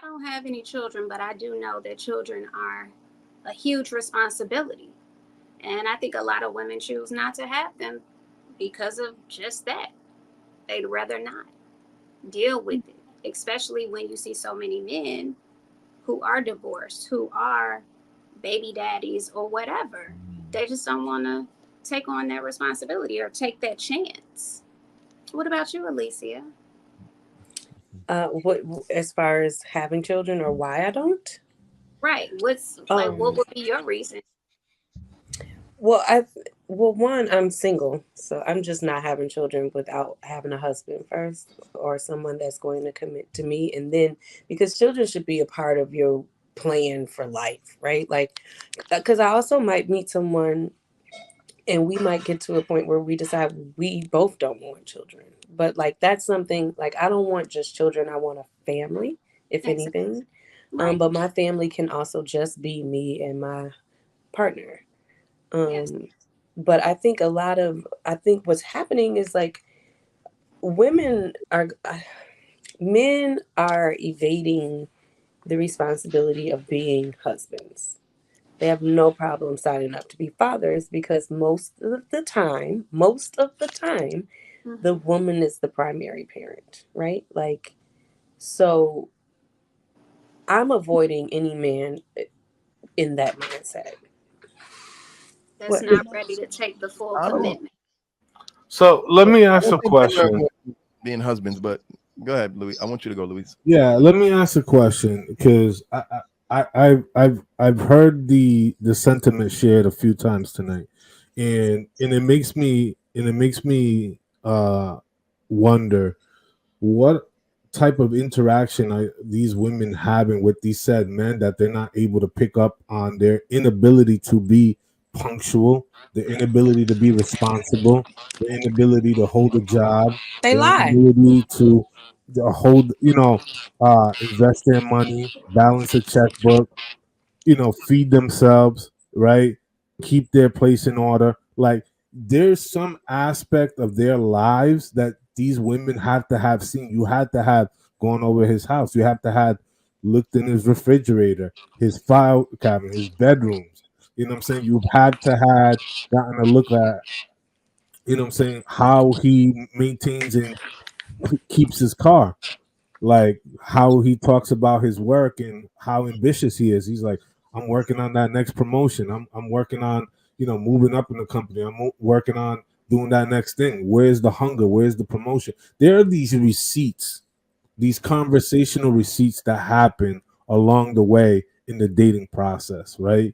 I don't have any children, but I do know that children are a huge responsibility. And I think a lot of women choose not to have them because of just that. They'd rather not deal with it, especially when you see so many men who are divorced, who are baby daddies or whatever. They just don't want to take on that responsibility or take that chance. What about you, Alicia? What as far as having children or why I don't? Right. What's like, what Um, would be your reason? well, one, I'm single, so I'm just not having children without having a husband first or someone that's going to commit to me, and then because children should be a part of your plan for life, right? Like, because I also might meet someone and we might get to a point where we decide we both don't want children, but like that's something like I don't want just children, I want a family, if Exactly. anything. Right. But my family can also just be me and my partner. Yes. um but I think what's happening is like women are men are evading the responsibility of being husbands. They have no problem signing up to be fathers because most of the time, the Mm-hmm. woman is the primary parent, right? Like, so I'm avoiding any man in that mindset. That's What? not ready to take the full I don't. commitment. So let me I ask don't a think men are question. being husbands, but go ahead, Louis. I want you to go, Louis. Yeah, let me ask a question because I've heard the sentiment shared a few times tonight, and it makes me wonder what type of interaction are these women having with these said men that they're not able to pick up on their inability to be punctual, the inability to be responsible, the inability to hold a job, They the lie. inability to hold, invest their money, balance a checkbook, feed themselves, right? Keep their place in order. Like there's some aspect of their lives that these women have to have seen. You had to have gone over his house. You have to have looked in his refrigerator, his file cabinet, his bedrooms. You know what I'm saying? You've had to have gotten a look at, how he maintains and keeps his car, like how he talks about his work and how ambitious he is. He's like, I'm working on that next promotion. I'm working on, moving up in the company. Working on doing that next thing. Where's the hunger? Where's the promotion? There are these receipts, these conversational receipts that happen along the way in the dating process, right?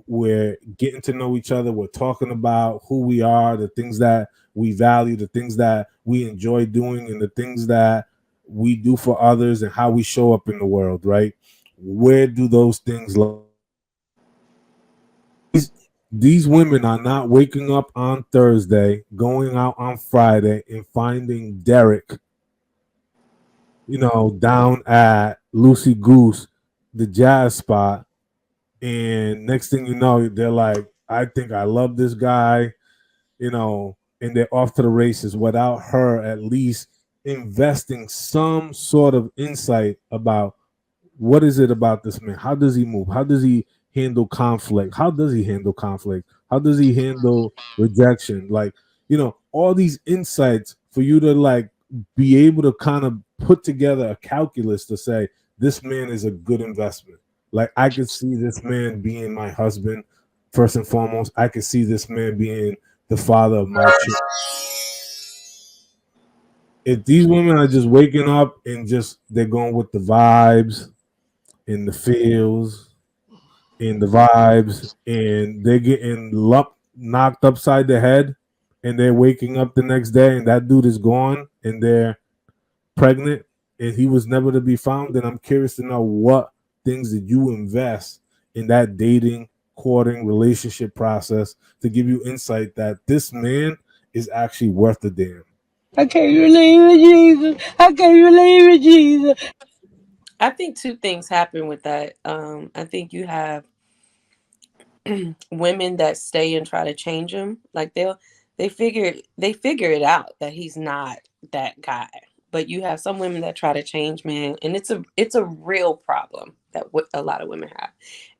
We're getting to know each other. We're talking about who we are, the things that we value, the things that we enjoy doing, and the things that we do for others and how we show up in the world, right? Where do those things these women are not waking up on Thursday, going out on Friday and finding Derek, down at Lucy Goose, the jazz spot. And next thing you know, they're like, I think I love this guy, and they're off to the races without her at least investing some sort of insight about what is it about this man? How does he move? How does he handle conflict? How does he handle conflict? How does he handle rejection? Like, all these insights for you to like be able to kind of put together a calculus to say this man is a good investment. Like I could see this man being my husband first and foremost. I could see this man being the father of my children. If these women are just waking up and just they're going with the vibes and the feels and the vibes, and they're getting knocked upside the head, and they're waking up the next day, and that dude is gone, and they're pregnant, and he was never to be found. Then I'm curious to know what things did you invest in that dating, courting, relationship process to give you insight that this man is actually worth the damn. I can't believe it, Jesus. I can't believe it, Jesus. I think two things happen with that. I think you have women that stay and try to change him. Like they figure it out that he's not that guy. But you have some women that try to change men, and it's a real problem that a lot of women have.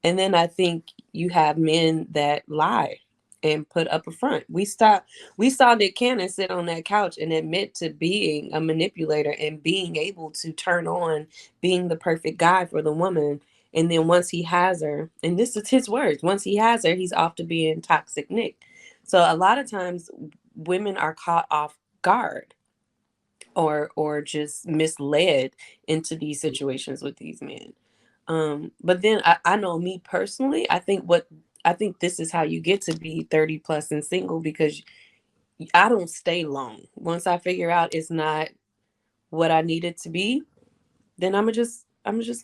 And then I think you have men that lie and put up a front. We saw Nick Cannon sit on that couch and admit to being a manipulator and being able to turn on being the perfect guy for the woman. And then once he has her, and this is his words, once he has her, he's off to being toxic Nick. So a lot of times women are caught off guard or just misled into these situations with these men. But then I know me personally, I think this is how you get to be 30 plus and single, because I don't stay long. Once I figure out it's not what I need it to be, then I'm just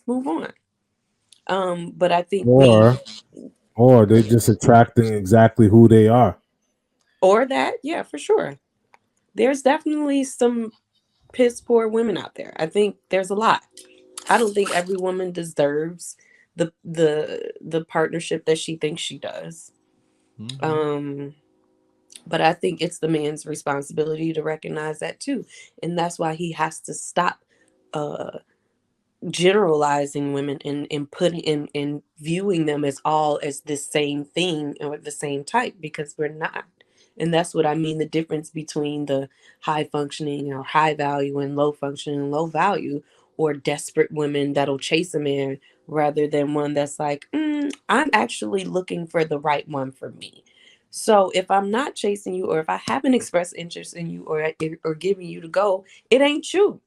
move on. But I think Or they're just attracting exactly who they are. or that, yeah, for sure. There's definitely some piss poor women out there. I think there's a lot. I don't think every woman deserves the partnership that she thinks she does. Mm-hmm. But I think it's the man's responsibility to recognize that too. And that's why he has to stop uh generalizing women and putting in viewing them as all as the same thing or the same type, because we're not. And that's what I mean, the difference between the high functioning or high value and low functioning and low value, or desperate women that'll chase a man rather than one that's like, I'm actually looking for the right one for me. So if I'm not chasing you, or if I haven't expressed interest in you, or giving you to go, it ain't you.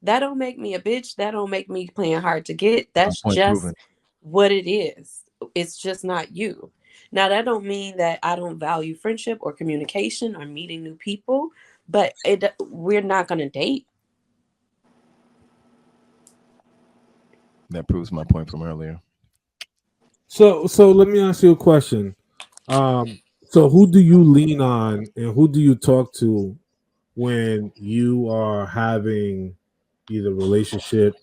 That don't make me a bitch. That don't make me playing hard to get. That's Point proven. just what it is. It's just not you. Now that don't mean that I don't value friendship or communication or meeting new people, but we're not gonna date. That proves my point from earlier. So let me ask you a question. So who do you lean on and who do you talk to when you are having either relationship,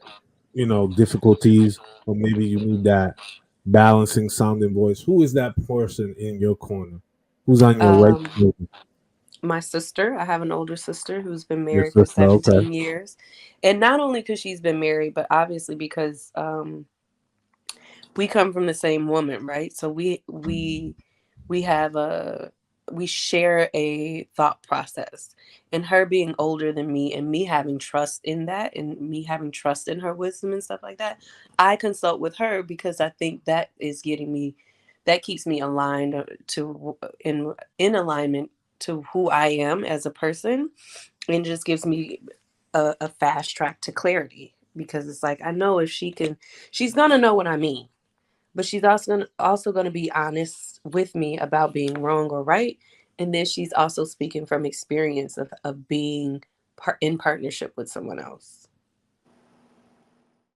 difficulties, or maybe you need that balancing sounding voice? Who is that person in your corner? Who's on your right Um, shoulder? my sister, I have an older sister who's been Your married for sister, okay. 17 years. And not only because she's been married, but obviously because we come from the same woman, right? So we have we share a thought process, and her being older than me and me having trust in that and me having trust in her wisdom and stuff like that, I consult with her because I think that is getting me, that keeps me aligned to in alignment to who I am as a person, and just gives me a fast track to clarity, because it's like I know if she's gonna know what I mean, but she's also gonna be honest with me about being wrong or right, and then she's also speaking from experience of being in partnership with someone else.